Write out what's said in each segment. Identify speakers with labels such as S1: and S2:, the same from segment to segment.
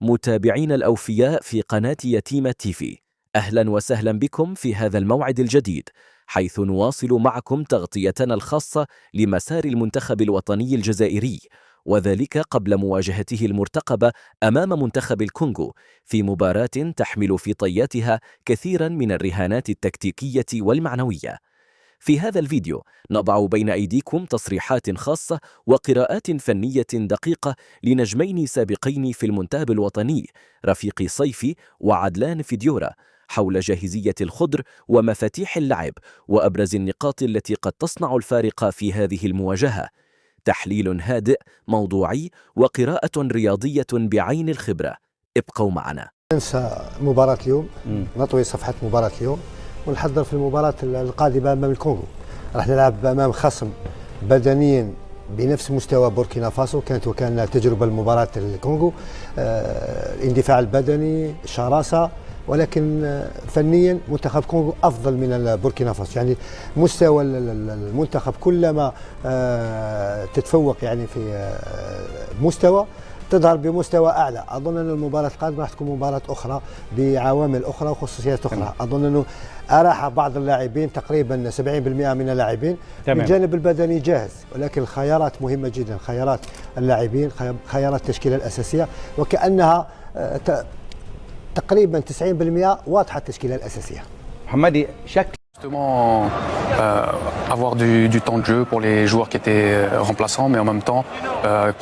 S1: متابعين الأوفياء في قناة يتيمة تيفي، أهلا وسهلا بكم في هذا الموعد الجديد، حيث نواصل معكم تغطيتنا الخاصة لمسار المنتخب الوطني الجزائري، وذلك قبل مواجهته المرتقبة أمام منتخب الكونغو في مباراة تحمل في طياتها كثيرا من الرهانات التكتيكية والمعنوية. في هذا الفيديو نضع بين أيديكم تصريحات خاصة وقراءات فنية دقيقة لنجمين سابقين في المنتخب الوطني رفيق صيفي وعدلان فيديورا حول جاهزية الخضر ومفاتيح اللعب وأبرز النقاط التي قد تصنع الفارق في هذه المواجهة. تحليل هادئ موضوعي وقراءة رياضية بعين الخبرة. ابقوا معنا.
S2: ننسى مباراة اليوم، نطوي صفحة مباراة اليوم ونحضر في المباراة القادمة أمام الكونغو. راح نلعب أمام خصم بدنيا بنفس مستوى بوركينا فاسو، وكان تجربة لمباراة الكونغو، الاندفاع البدني، شراسة، ولكن فنيا منتخب كونغو أفضل من بوركينا فاسو. يعني مستوى المنتخب كلما تتفوق يعني في مستوى تظهر بمستوى أعلى. أظن أن المباراة القادمة راح تكون مباراة أخرى بعوامل أخرى وخصوصيات أخرى. أظن أنه أراح بعض اللاعبين تقريبا 70% من اللاعبين من الجانب البدني جاهز، ولكن الخيارات مهمة جدا، خيارات اللاعبين، خيارات التشكيلة الأساسية، وكأنها تقريبا 90% واضحة التشكيلة الأساسية.
S3: محمدي شكل
S4: Justement, avoir du temps de jeu pour les joueurs qui étaient remplaçants, mais en même temps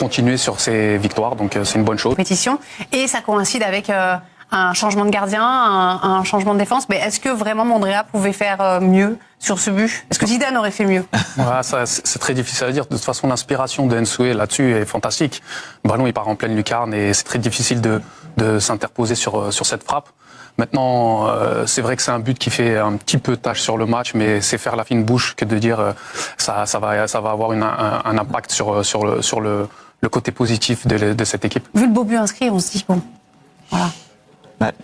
S4: continuer sur ces victoires, donc c'est une bonne chose.
S5: Compétition, et ça coïncide avec un changement de gardien, un changement de défense. Mais est-ce que vraiment Mandrea pouvait faire mieux sur ce but? Est-ce que Zidane aurait fait mieux?
S4: Voilà, c'est très difficile à dire. De toute façon, l'inspiration de Nsoué là-dessus est fantastique. Le ballon il part en pleine lucarne et c'est très difficile de s'interposer sur cette frappe. Maintenant, c'est vrai que c'est un but qui fait un petit peu tâche sur le match, mais c'est faire la fine bouche que de dire ça va avoir un impact sur le côté positif de cette équipe.
S5: Vu le beau but inscrit, on se dit bon, voilà.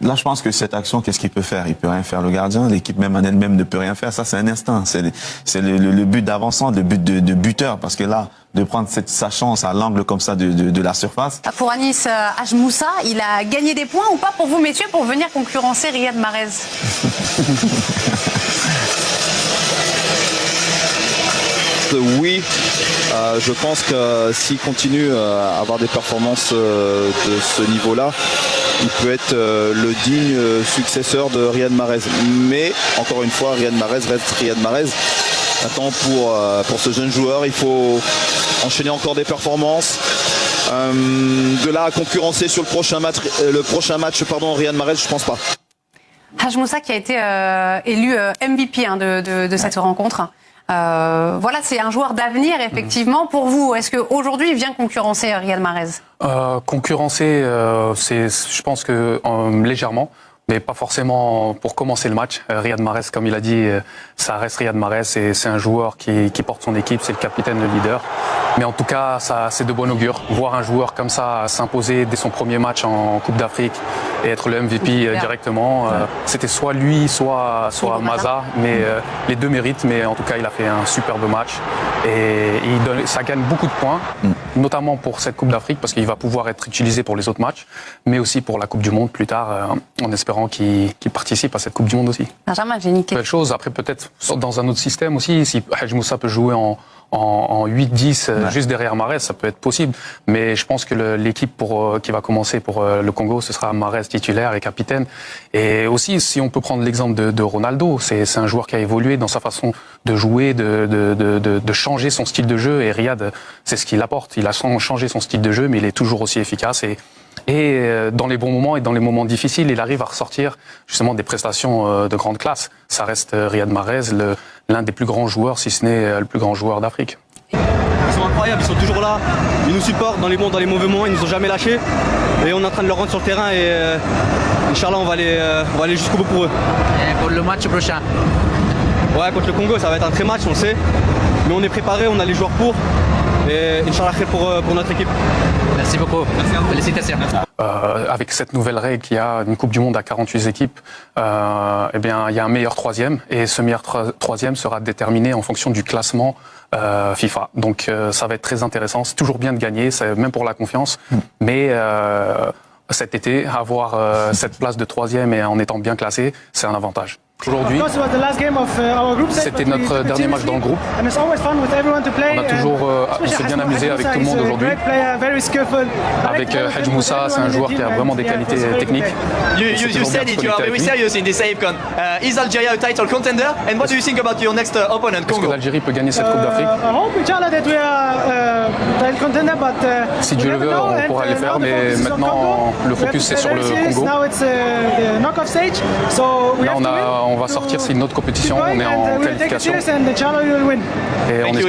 S6: Là, je pense que cette action, qu'est-ce qu'il peut faire? Il peut rien faire, le gardien. L'équipe même en elle-même ne peut rien faire. Ça, c'est un instinct. C'est le but d'avancement, le but de buteur. Parce que là, de prendre sa chance à l'angle comme ça de la surface.
S5: Pour Anis Hajmoussa, il a gagné des points ou pas pour vous, messieurs, pour venir concurrencer Riyad Mahrez?
S7: Oui, je pense que s'il continue à avoir des performances de ce niveau-là, il peut être le digne successeur de Riyad Mahrez. Mais, encore une fois, Riyad Mahrez reste Riyad Mahrez. Maintenant, pour ce jeune joueur, il faut enchaîner encore des performances. De là à concurrencer sur le prochain match, Riyad Mahrez, je ne pense pas.
S5: Hajmoussa qui a été élu MVP de cette rencontre. Voilà, c'est un joueur d'avenir, effectivement. Pour vous, est-ce qu'aujourd'hui, il vient concurrencer Riyad Mahrez?
S4: Concurrencer, je pense que légèrement, mais pas forcément pour commencer le match. Riyad Mahrez, comme il a dit, ça reste Riyad Mahrez, c'est un joueur qui porte son équipe, c'est le capitaine, le leader. Mais en tout cas, c'est de bon augure. Voir un joueur comme ça s'imposer dès son premier match en Coupe d'Afrique et être le MVP directement, c'était soit lui, soit Maza, mais les deux méritent. Mais en tout cas, il a fait un superbe match et ça gagne beaucoup de points, notamment pour cette Coupe d'Afrique parce qu'il va pouvoir être utilisé pour les autres matchs, mais aussi pour la Coupe du Monde plus tard, en espérant qu'il participe à cette Coupe du Monde aussi.
S5: Benjamin, j'ai une question.
S4: Belle chose. Après, peut-être dans un autre système aussi, si Hajmoussa peut jouer en 8-10 juste derrière Mahrez, ça peut être possible. Mais je pense que l'équipe qui va commencer pour le Congo, ce sera Mahrez titulaire et capitaine. Et aussi, si on peut prendre l'exemple de Ronaldo, c'est un joueur qui a évolué dans sa façon de jouer, de changer son style de jeu. Et Riyad, c'est ce qu'il apporte. Il a changé son style de jeu, mais il est toujours aussi efficace. Et dans les bons moments et dans les moments difficiles, il arrive à ressortir justement des prestations de grande classe. Ça reste Riyad Mahrez, l'un des plus grands joueurs, si ce n'est le plus grand joueur d'Afrique.
S8: Ils sont incroyables, ils sont toujours là, ils nous supportent dans les bons, dans les mauvais moments, ils nous ont jamais lâchés. Et on est en train de leur rendre sur le terrain et Inch'Allah on va aller jusqu'au bout pour eux.
S9: Et pour le match prochain?
S8: Ouais, contre le Congo, ça va être un très match, on le sait. Mais on est préparé, on a les joueurs pour. Et Inch'Allah pour notre équipe.
S9: Merci beaucoup. Félicitations.
S4: Avec cette nouvelle règle qu'il y a une Coupe du Monde à 48 équipes, eh bien, il y a un meilleur troisième et ce meilleur troisième sera déterminé en fonction du classement FIFA. Donc ça va être très intéressant. C'est toujours bien de gagner, même pour la confiance. Mais cet été, avoir cette place de 3e et en étant bien classé, c'est un avantage. Aujourd'hui, c'était notre dernier match dans le groupe. On s'est bien amusé avec tout le monde aujourd'hui. Avec Hadj Moussa, c'est un joueur qui a vraiment des qualités techniques.
S3: You said it, you are very serious in this AFCON. Is Algeria a title contender? And what do you think about your next opponent,
S4: Est-ce que
S3: Congo?
S4: l'Algérie peut gagner cette Coupe d'Afrique? Si Dieu le veut, on pourra le faire, mais maintenant le focus c'est sur le Congo. Là on va sortir, c'est une autre compétition, on est en qualification et on espère